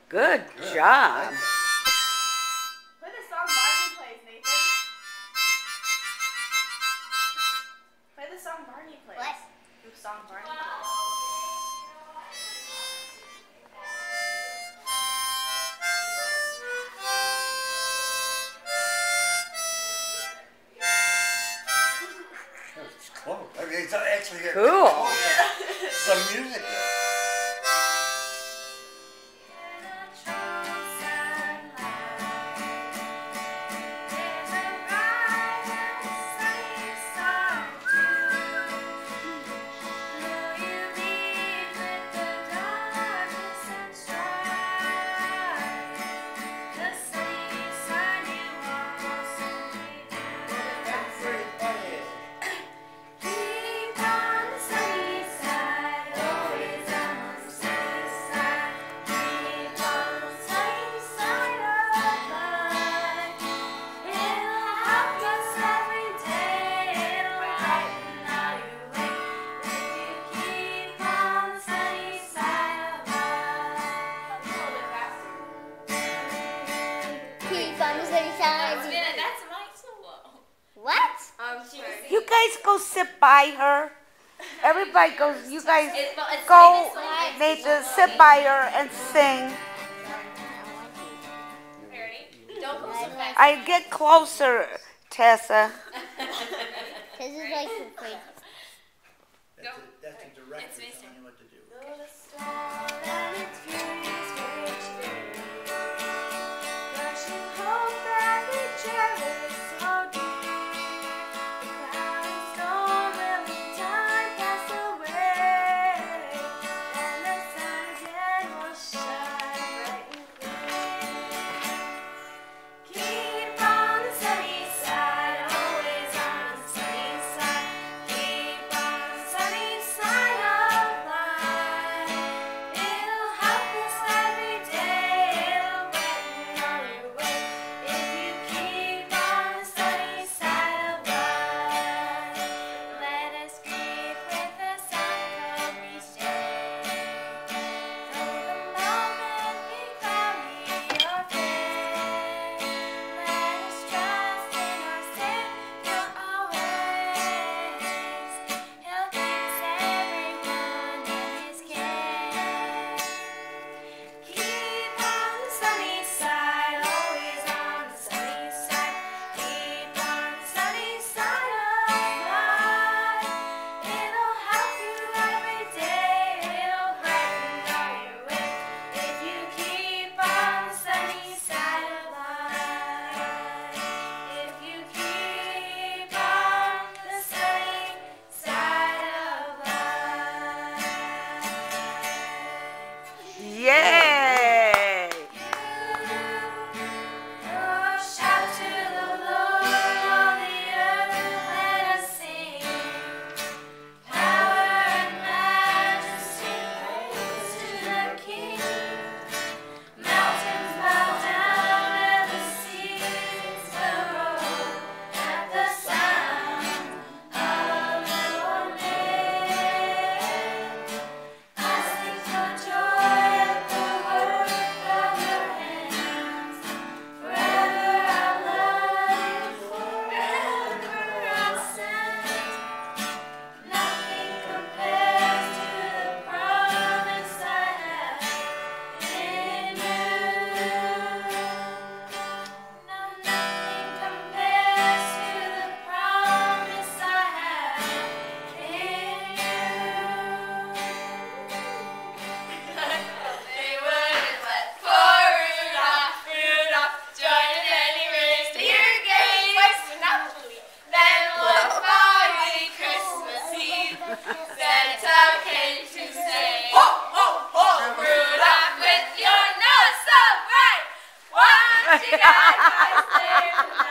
Good job. Play the song Barney plays, Nathan. Play the song Barney plays. What? The song Barney plays. It's close. I mean, it's actually Cool. some music. What? You guys go sit by her. Everybody goes, you guys go, Nathan, sit by her and sing. Don't go so fast. I get closer, Tessa. This is like the crazy. That's a director telling you what to do. Yay! She got my